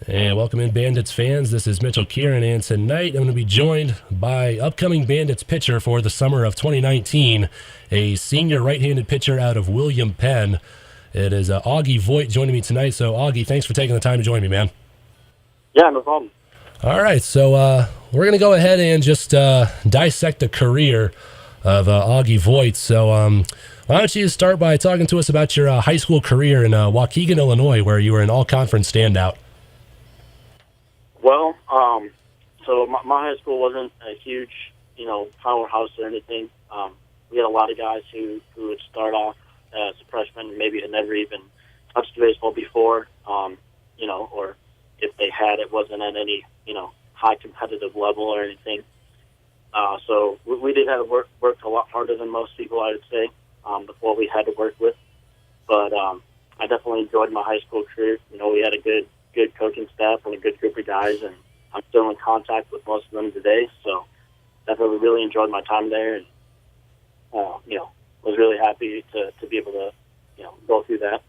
And welcome in, Bandits fans. This is Mitchell Kieran, and tonight I'm going to be joined by upcoming Bandits pitcher for the summer of 2019, a senior right-handed pitcher out of William Penn. It is Augie Voight joining me tonight. So, Augie, thanks for taking the time to join me, man. Yeah, no problem. All right, so we're going to go ahead and just dissect the career of Augie Voight. So why don't you start by talking to us about your high school career in Waukegan, Illinois, where you were an all-conference standout. Well, so my high school wasn't a huge, powerhouse or anything. We had a lot of guys who would start off as a freshman and maybe had never even touched baseball before, or if they had, it wasn't at any, high competitive level or anything. So we did have to work a lot harder than most people, I would say, with what we had to work with. But I definitely enjoyed my high school career. We had a good coaching staff and a good group of guys, and I'm still in contact with most of them today. So definitely really enjoyed my time there, and was really happy to be able to go through that.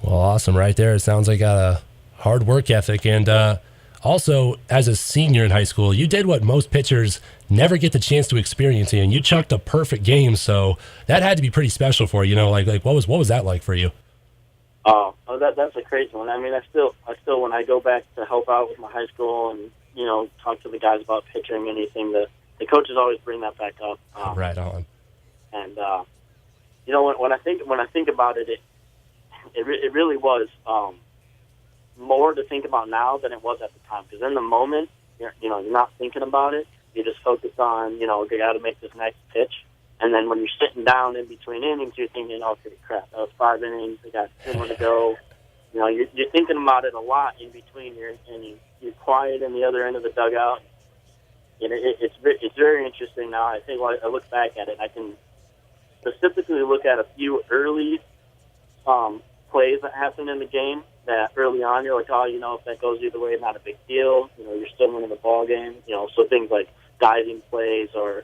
Well, awesome right there. It sounds like a hard work ethic, and also as a senior in high school, you did what most pitchers never get the chance to experience, and you chucked a perfect game. So that had to be pretty special for you. Like what was that like for you? That's a crazy one. I mean, I still when I go back to help out with my high school and talk to the guys about pitching, anything, the coaches always bring that back up. Right on. And when I think about it, it really was more to think about now than it was at the time. Because in the moment, you're not thinking about it. You just focus on you got to make this next pitch. And then when you're sitting down in between innings, you're thinking, okay, crap, that was 5 innings. We got 2 more to go. You're thinking about it a lot in between. You're quiet in the other end of the dugout. And it's very interesting now. I think when I look back at it, I can specifically look at a few early plays that happened in the game that early on you're like, if that goes either way, not a big deal. You're still winning the ball game. So things like diving plays or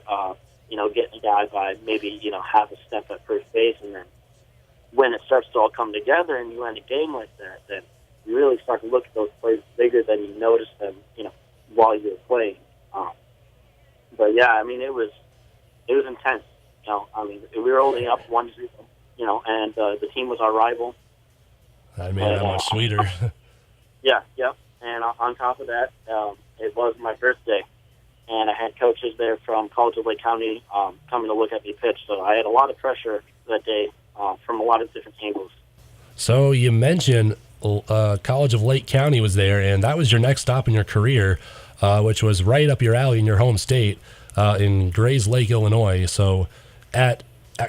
getting a guy by maybe, half a step at first base. And then when it starts to all come together and you end a game like that, then you really start to look at those plays bigger than you notice them, while you're playing. But yeah, I mean, it was intense. We were only up 1-0, and the team was our rival. That made it much sweeter. Yeah. And on top of that, it was my birthday. And I had coaches there from College of Lake County coming to look at me pitch. So I had a lot of pressure that day from a lot of different angles. So you mentioned College of Lake County was there, and that was your next stop in your career, which was right up your alley in your home state in Grays Lake, Illinois. So at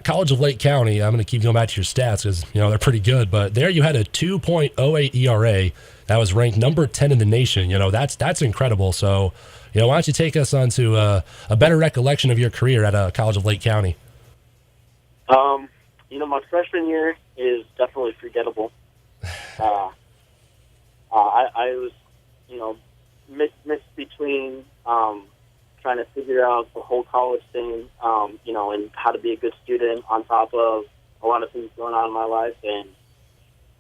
College of Lake County, I'm going to keep going back to your stats because they're pretty good, but there you had a 2.08 ERA that was ranked number 10 in the nation. That's incredible. So why don't you take us on to a better recollection of your career at College of Lake County? My freshman year is definitely forgettable. I was, mixed between trying to figure out the whole college thing, and how to be a good student on top of a lot of things going on in my life. And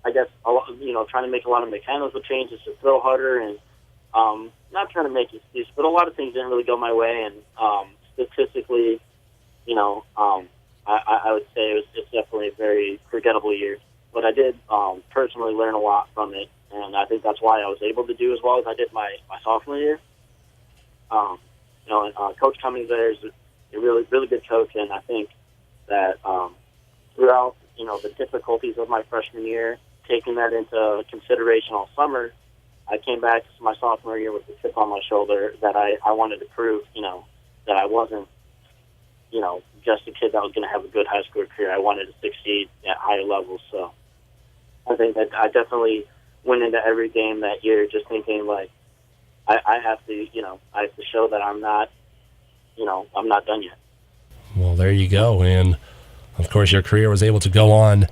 I guess, trying to make a lot of mechanical changes to throw harder and not trying to make excuses, but a lot of things didn't really go my way. And statistically, I would say it's definitely a very forgettable year. But I did personally learn a lot from it, and I think that's why I was able to do as well as I did my sophomore year. Coach Cummings there is a really, really good coach, and I think that throughout, the difficulties of my freshman year, taking that into consideration all summer, I came back to my sophomore year with a chip on my shoulder that I wanted to prove, that I wasn't, just a kid that was going to have a good high school career. I wanted to succeed at higher levels. So I think that I definitely went into every game that year just thinking, like, I have to show that I'm not done yet. Well, there you go. And, of course, your career was able to go on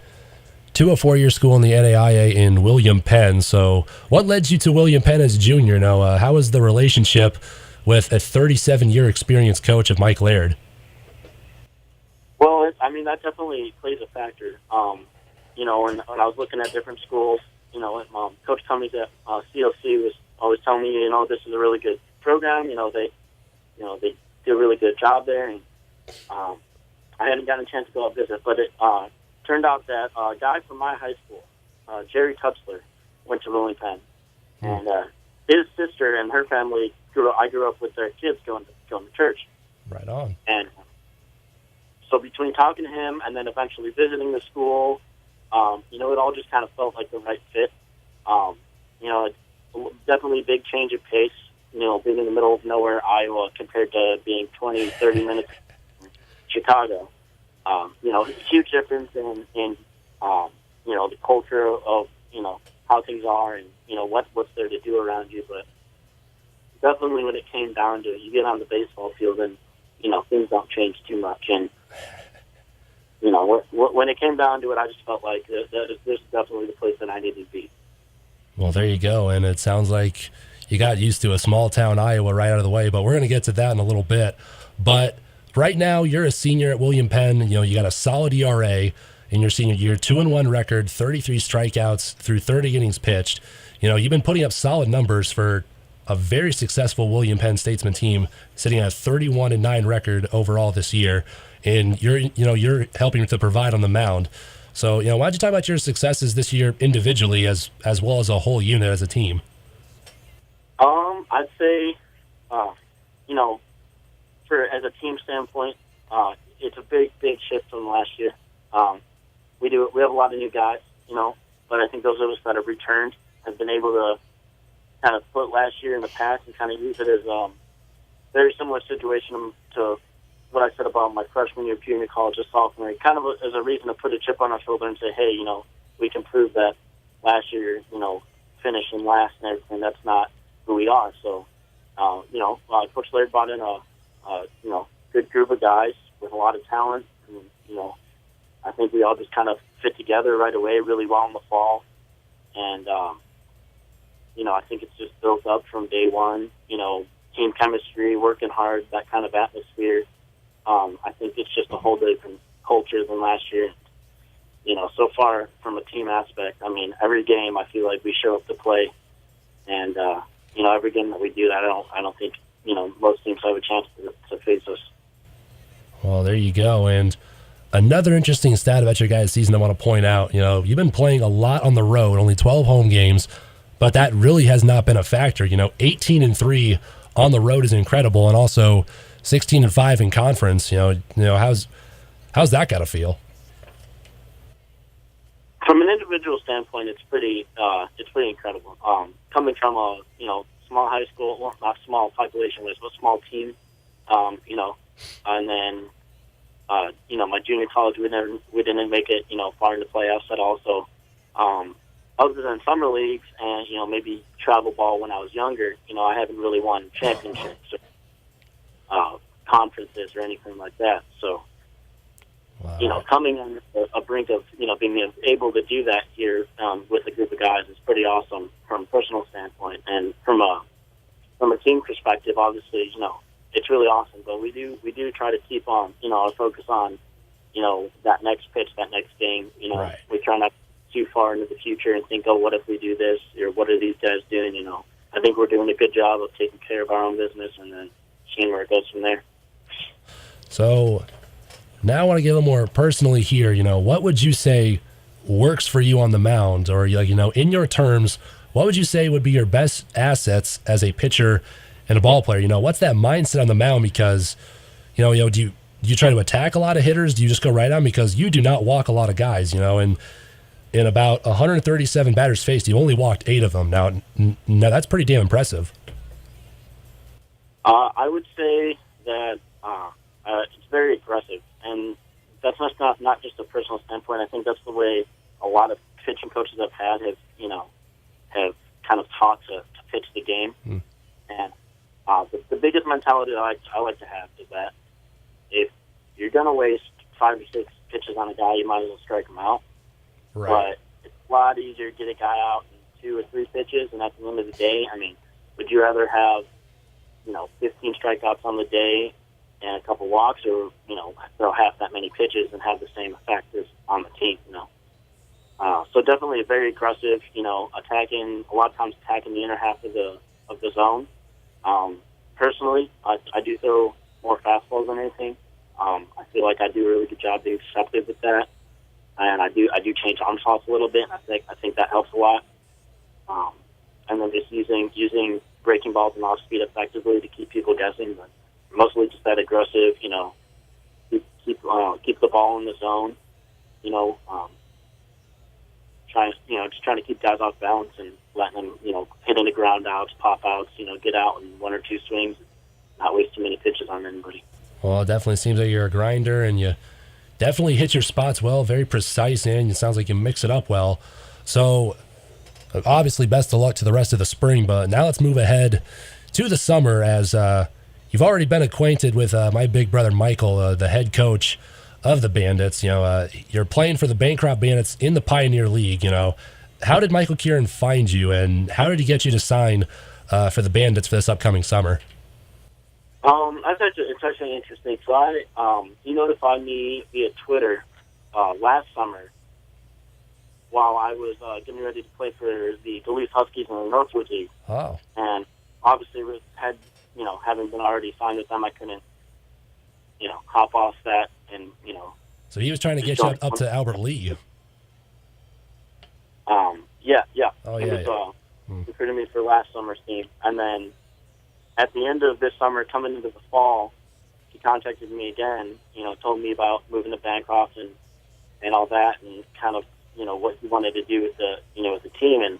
to a 4-year school in the NAIA in William Penn. So what led you to William Penn as a junior? Now, how was the relationship with a 37-year experienced coach of Mike Laird? Well, that definitely plays a factor. When I was looking at different schools, Coach Cummings at CLC was always telling me, this is a really good program. They do a really good job there, and I hadn't gotten a chance to go up visit, but it turned out that a guy from my high school, Jerry Tutzler, went to William Penn, and his sister and her family I grew up with their kids going to church. Right on. And so between talking to him and then eventually visiting the school, it all just kind of felt like the right fit. It's definitely a big change of pace, being in the middle of nowhere, Iowa, compared to being 20, 30 minutes in Chicago. Huge difference in the culture of, how things are and, what's there to do around you. But definitely when it came down to it, you get on the baseball field and, things don't change too much. And, when it came down to it, I just felt like this is definitely the place that I needed to be. Well, there you go. And it sounds like you got used to a small town Iowa right out of the way, but we're going to get to that in a little bit. But right now you're a senior at William Penn. You got a solid ERA in your senior year, 2-1 record, 33 strikeouts through 30 innings pitched. You've been putting up solid numbers for a very successful William Penn Statesman team, sitting at a 31-9 record overall this year. And you're helping to provide on the mound. So, why don't you talk about your successes this year individually as well as a whole unit as a team? I'd say, as a team standpoint, it's a big shift from last year. We have a lot of new guys, but I think those of us that have returned have been able to kind of put last year in the past and kind of use it as very similar situation to what I said about my freshman year, junior college, or sophomore year, kind of as a reason to put a chip on our shoulder and say, hey, we can prove that last year, finishing last and everything, that's not who we are. So, Coach Laird brought in a good group of guys with a lot of talent. And, I think we all just kind of fit together right away really well in the fall. And, I think it's just built up from day one, team chemistry, working hard, that kind of atmosphere. I think it's just a whole different culture than last year. So far from a team aspect, every game I feel like we show up to play. And, every game that we do that, I don't think, most teams have a chance to face us. Well, there you go. And another interesting stat about your guys' season I want to point out, you've been playing a lot on the road, only 12 home games, but that really has not been a factor. 18-3 on the road is incredible, and also 16-5 in conference. How's that got to feel? From an individual standpoint, it's pretty incredible. Coming from a small high school, well, not small population wise, but small team, and then my junior college we didn't make it far in the playoffs at all. So other than summer leagues and maybe travel ball when I was younger, I haven't really won championships or conferences or anything like that. So. Wow. Coming on a brink of, being able to do that here with a group of guys is pretty awesome from a personal standpoint. And from a team perspective, obviously, it's really awesome. But we do try to keep on, our focus on, that next pitch, that next game. Right. We try not too far into the future and think, what if we do this? Or what are these guys doing? I think we're doing a good job of taking care of our own business and then seeing where it goes from there. So now I want to get a little more personally here. What would you say works for you on the mound, or in your terms, what would you say would be your best assets as a pitcher and a ball player? What's that mindset on the mound? Because do you try to attack a lot of hitters? Do you just go right on? Because you do not walk a lot of guys. And in about 137 batters faced, you only walked 8 of them. Now that's pretty damn impressive. I would say that it's very aggressive. And that's not just a personal standpoint. I think that's the way a lot of pitching coaches I've had have kind of taught to pitch the game. Mm. And the biggest mentality that I like to have is that if you're going to waste 5 or 6 pitches on a guy, you might as well strike him out. Right. But it's a lot easier to get a guy out in 2 or 3 pitches, and at the end of the day, would you rather have 15 strikeouts on the day and a couple walks, or throw half that many pitches and have the same effect as on the team? So definitely very aggressive, attacking, a lot of times attacking the inner half of the zone. Personally, I do throw more fastballs than anything. I feel like I do a really good job being receptive with that. And I do change arm toss a little bit. I think that helps a lot. And then just using breaking balls and off speed effectively to keep people guessing, but mostly just that aggressive, keep the ball in the zone, just trying to keep guys off balance and letting them, hit into ground outs, pop outs, get out in one or two swings, not waste too many pitches on anybody. Well, it definitely seems like you're a grinder, and you definitely hit your spots well, very precise, and it sounds like you mix it up well. So, obviously, best of luck to the rest of the spring, but now let's move ahead to the summer, as you've already been acquainted with my big brother Michael, the head coach of the Bandits. You're playing for the Bancroft Bandits in the Pioneer League. How did Michael Kieran find you, and how did he get you to sign for the Bandits for this upcoming summer? It's actually interesting. So he notified me via Twitter last summer while I was getting ready to play for the Duluth Huskies in the Northwoods League. Oh. And obviously, having been already signed with them, I couldn't, hop off that and, So he was trying to get you up to Albert Lee. Yeah. Oh, he yeah. was recruiting me for last summer's team. And then at the end of this summer, coming into the fall, he contacted me again, told me about moving to Bancroft and all that, and kind of, what he wanted to do with the team. And,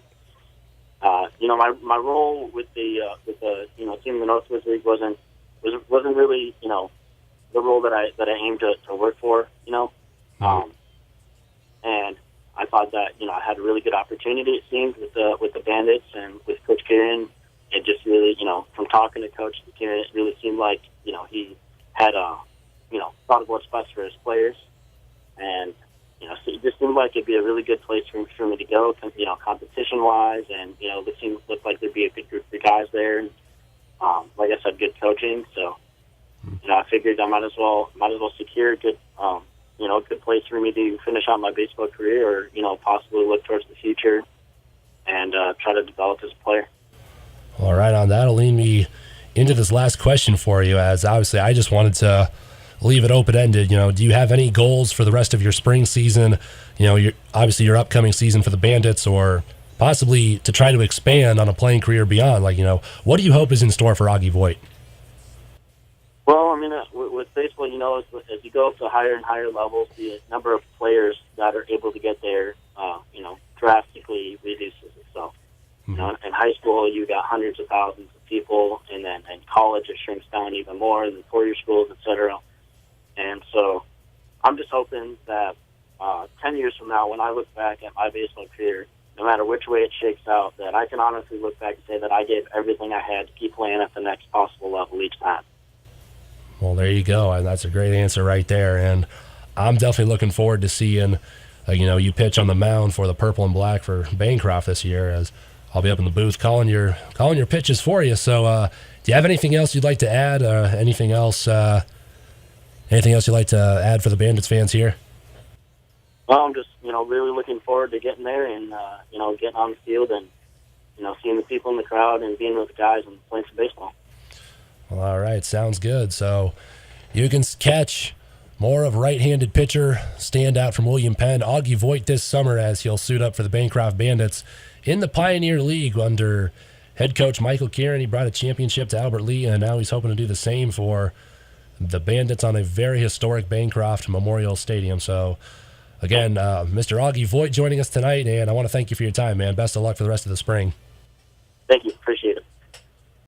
my role with the team in the Northwoods League wasn't really, the role that I aimed to work for, and I thought that, I had a really good opportunity, it seemed, with the Bandits and with Coach Kieran. It just really, from talking to Coach Kieran, it really seemed like, he had, thought of what's best for his players. And, so it just seemed like it'd be a really good place for me to go, competition-wise. And, it looked like there'd be a good group of guys there. And, like I said, good coaching. So, I figured I might as well secure a good, good place for me to finish out my baseball career, or, possibly look towards the future and try to develop as a player. All right, on that'll lead me into this last question for you, as obviously I just wanted to leave it open-ended. Do you have any goals for the rest of your spring season? Your upcoming season for the Bandits, or possibly to try to expand on a playing career beyond? What do you hope is in store for Augie Voight? Well, with baseball, as you go up to higher and higher levels, the number of players that are able to get there, drastically reduces itself. In high school, you got hundreds of thousands of people, and then in college, it shrinks down even more, than four-year schools, et cetera. And so I'm just hoping that 10 years from now, when I look back at my baseball career, no matter which way it shakes out, that I can honestly look back and say that I gave everything I had to keep playing at the next possible level each time. Well, there you go, and that's a great answer right there. And I'm definitely looking forward to seeing, you pitch on the mound for the Purple and Black for Bancroft this year, as I'll be up in the booth calling your pitches for you. So, do you have anything else you'd like to add? Anything else you'd like to add for the Bandits fans here? Well, I'm just really looking forward to getting there and getting on the field and seeing the people in the crowd and being with the guys and playing some baseball. Well, all right, sounds good. So you can catch more of right-handed pitcher standout from William Penn, Augie Voight, this summer, as he'll suit up for the Bancroft Bandits in the Pioneer League under head coach Michael Kieran. He brought a championship to Albert Lee, and now he's hoping to do the same for the Bandits on a very historic Bancroft Memorial Stadium. So, again, Mr. Augie Voight joining us tonight, and I want to thank you for your time, man. Best of luck for the rest of the spring. Thank you. Appreciate it.